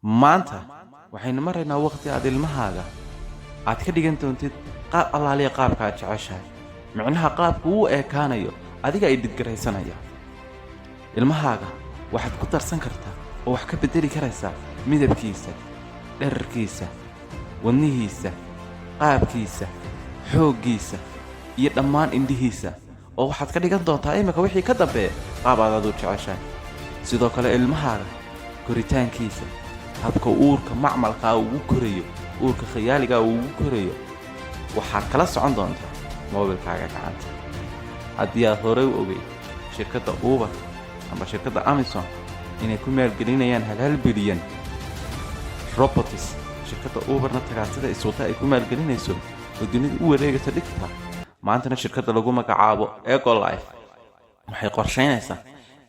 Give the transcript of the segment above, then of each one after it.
maanta waxaynu maraynaa waqti aad ilmahaaga aad ka dhigan doontid qaab allaaliya qaabka aad jeceshahay micnaha qaabku uu ekaanayo adiga ay dhidgaraysanaya ilmahaaga waxaad ku darsan kartaa oo wax ka bedeli karaysaa midabkiisa dherarkiisa wadnihiisa qaabkiisa xooggiisa iyo dhammaan indhihiisa oo waxaad ka dhigan doontaa imika wixii ka dambeeya qaab aad u jeceshahay sidoo kale ilmahaaga koritaankiisa habka uurka macmalka ugu korayo uurka khiyaaliga ugu korayo waxaad kala socon doontaa moobilkaaga gacanta haddii aad hore u ogey shirkadda Uber ama shirkadda Amazon inay ku maalgelinayaan $1 bilyan robots shirkadda Uberna tagaasida iswata ay ku maalgelinayso oo dunida u wareegaysa dhigta maantana shirkadda lagu magacaabo Ecolife waxay qorsheynaysaa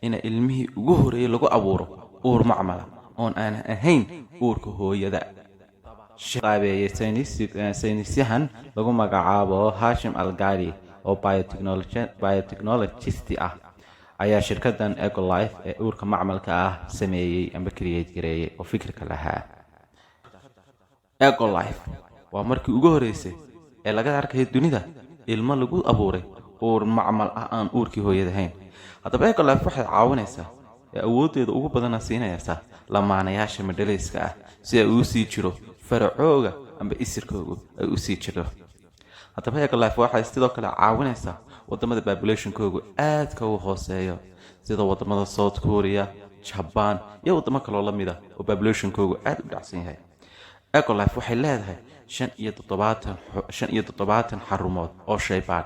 in ilmihii ugu horeeyay lagu abuuro uur macmala oon aan ahayn uurka hooyada shaqaabeeyay saynisyahan lagu magacaabo Hashim Al-Ghali oo biotechnologist ah ayaa shirkaddan Ecolife ee uurka macmalka ah sameeyay ama create gareeyay oo fikirka lahaa Ecolife waa markii ugu horeysay ee laga arkay dunida ilmo lagu abuuray uur macmal ah aan uurkii hooyada ahayn haddaba Ecolife waxay caawinaysaa awoodeeda ugu badan siinaysa lamaanayaasha madhalayska ah si ay u sii jiro faracooga amba isirkooga ay u sii jiro haddaba Ecolife waxay sidoo kale caawinaysaa wadamada population-kooga aadka u hooseeyo sida wadamada South Korea Japan iyo wadamo kale oo la mid ah oo population-kooga aad u dhacsan yahay Ecolife waxay leedahay 75 xarumood oo shaybaad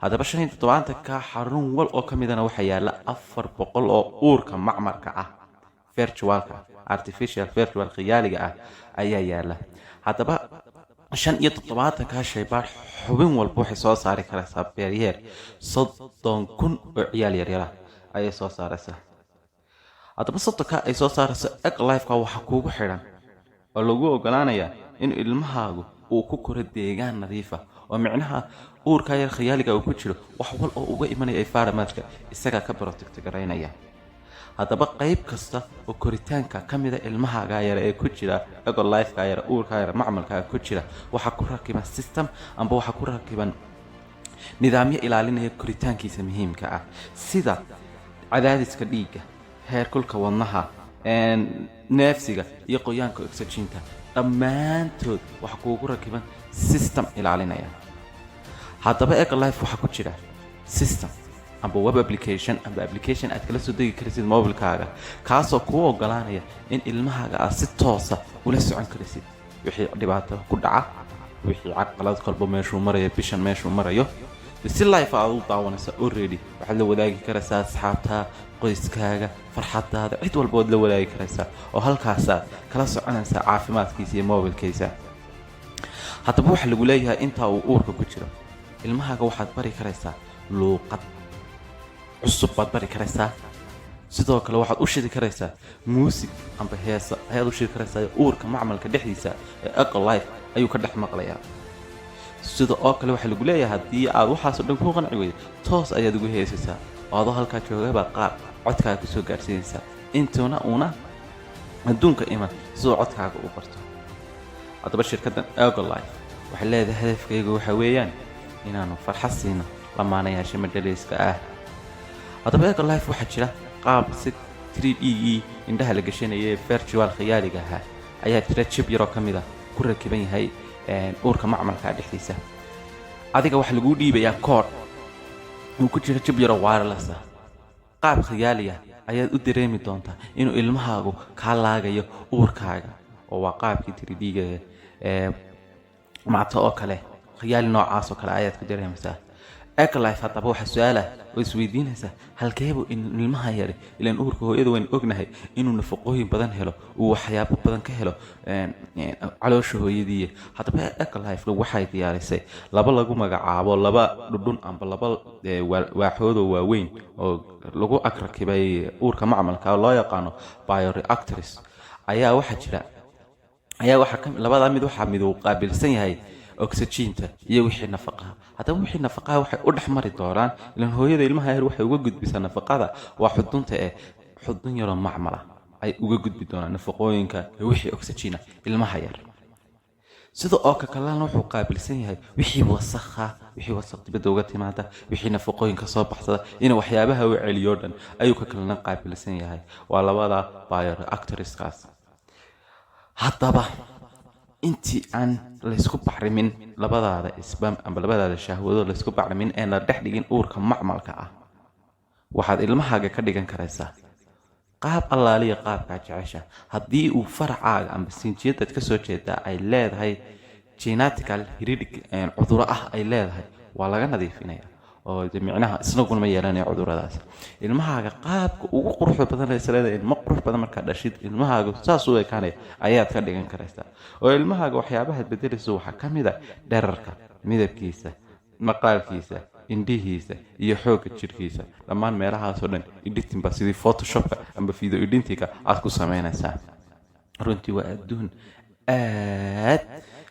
haddaba 75 ka xarun wal oo kamidana waxa yaala 400 oo uurka macmalka ah artificial virtual khiyaaliga ah ayaa yaala haddaba 75 ka shaybaad xubin walba waxay soo saari karaysaa beeryeer 30,000 oo ciyaal yaryar ayay soo saaraysaa haddaba 30 ka ay soo saarayso Ecolife-ka waxa kuugu xiran oo lagu ogolaanayaa in ilmahaagu uu ku koro deegaan nadiif ah oo micnaha uurka yar khiyaaliga uu ku jiro wax wal oo uga imanaya environmentka isaga ka protect gareynaya haddaba qayb kasta oo koritaanka kamida ilmahaaga yar ee ku jira Ecolife-ka yar uurka yar macmalka ku jira waxa ku rakiban system amba waxa ku rakiban nidaamyo ilaalinaya koritaankiisa muhiimka ah sida cadaadiska dhiigga heerkulka wadnaha neefsiga iyo qoyaanka oxygen-ta dhammaantood waxa kuugu rakiban system ilaalinaya haddaba Ecolife waxa ku jira system amba web application aad kala soo degi kartid moobilkaaga kaasoo kuu ogolaanaya in ilmahaaga aad si toos ah ula socon kartid wixii dhibaato ku dhaca wixii caqabad qalbo meeshuu marayo bishan meeshuu marayo si live aad u daawanaysa already waxaad la wadaagi karaysaa asxaabta qoyskaaga farxadaada cid walba oo la wadaagi karaysaa oo halkaas kala soconaysa caafimaadkiisa iyo moobilkiisa haddaba waxa lagu leeyahay inta uu uurka ku jiro ilmahaaga waxaad bari karaysaa luuqad cusub baad bari karaysaa sidoo kale waxaad u shidi karaysaa music amba heesa ayaad u shidi karaysaa uurka macmalka dhexdiisa ee Ecolife ayuu ka dhex maqlayaa sidoo kale waxa lagu leeyahay haddii aad waxaas dhan ku qanci weydo toos ayaad ugu heesaysaa oo aad halka joogaba qaab codkaaga ku soo gaarsiinaysaa intoona una adduunka iman soo codkaaga u barto haddaba shirkaddan Ecolife waxay leedahay hadafkeedu waxa weeyaan inaanu farxad siino lamaanayaasha madhalayska ah haddaba Ecolife waxaa jira qaab si 3D indhaha la gashanayay virtual khiyaaliga ah ayaa jira chip yar oo kamid ah ku rakiban yahay uurka macmalka dhexdiisa adiga waxa lagu dhiibayaa code uu ku jira chip yar oo wireless ah qaab khiyaaliga ayaad u dareemi doontaa inuu ilmahaagu ka laagayo uurkaaga oo waa qaabkii 3D-ga maata oo kale khiyaali noocaas oo kale ayaad ku dareemaysaa Ecolife haddaba waxa su'aala oo isweydiinaysa halkeebu in ilmaha yar ilaan uurka hooyada weyn ognahay inuu nafaqooyin badan helo uu waxyaabo badan ka helo caloosha hooyadii haddaba Ecolife waxay diyaarisay laba lagu magacaabo laba dhudhun amba laba waaxood oo waaweyn oo lagu rakibay uurka macmalka loo yaqaano bioreactors ayaa waxa labada mid waxa mid uu qaabilsan yahay oxygen-ta iyo wixii nafaqo haddaba wixii nafaqo waxay u dhaxmari doonaan ilaan hooyada ilmaha yar waxay uga gudbisaa nafaqada waa xudunta xudun yar oo macmal ah ay uga gudbi doonaan nafaqooyinka iyo wixii oxygen ilmaha yar sidoo oo kalena wuxuu qaabilsan yahay wixii wasakh dibadda uga timaada wixii nafaqooyinka soo baxsada in waxyaabaha uu celiyo dhan ayuu ka kalena qaabilsan yahay waa labada bioreactorskaas haddaba intii aan la isku bacrimin labadaada isbam ama labadaada shahwado la isku bacrimin ee la dhex dhigin uurka macmalka ah waxaad ilmahaaga ka dhigan karaysaa qaab allaaliya qaabka jecesha haddii uu faracaaga ama sinjiyadaad ka soo jeedaa ay leedahay genetical heredity cudurro ah ay leedahay waa laga nadiifinaya oo micnaha isnaguna ma yeelanayo cudurradaas ilmahaaga qaabka ugu quruxda badan ee leedahay ilmo qurux badan marka dhashid ilmahaaga saas u ekaanaya ayaad ka dhigan karaysaa oo ilmahaaga waxyaabaha bedelaysa waxaa ka mid ah dherarka midabkiisa maqaalkiisa indhihiisa iyo xoogga jirkiisa dhammaan meelahaasoo dhan editing ba sidii photoshopka ama video editingka aad ku samaynaysaa runtii waa adduun aad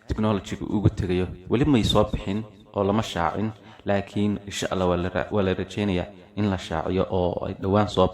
technology-ga ugu tegayo weli may soo bixin oo lama shaacin laakiin insha allah waa la rajeynayaa in la shaaciyo oo ay dhowaan soo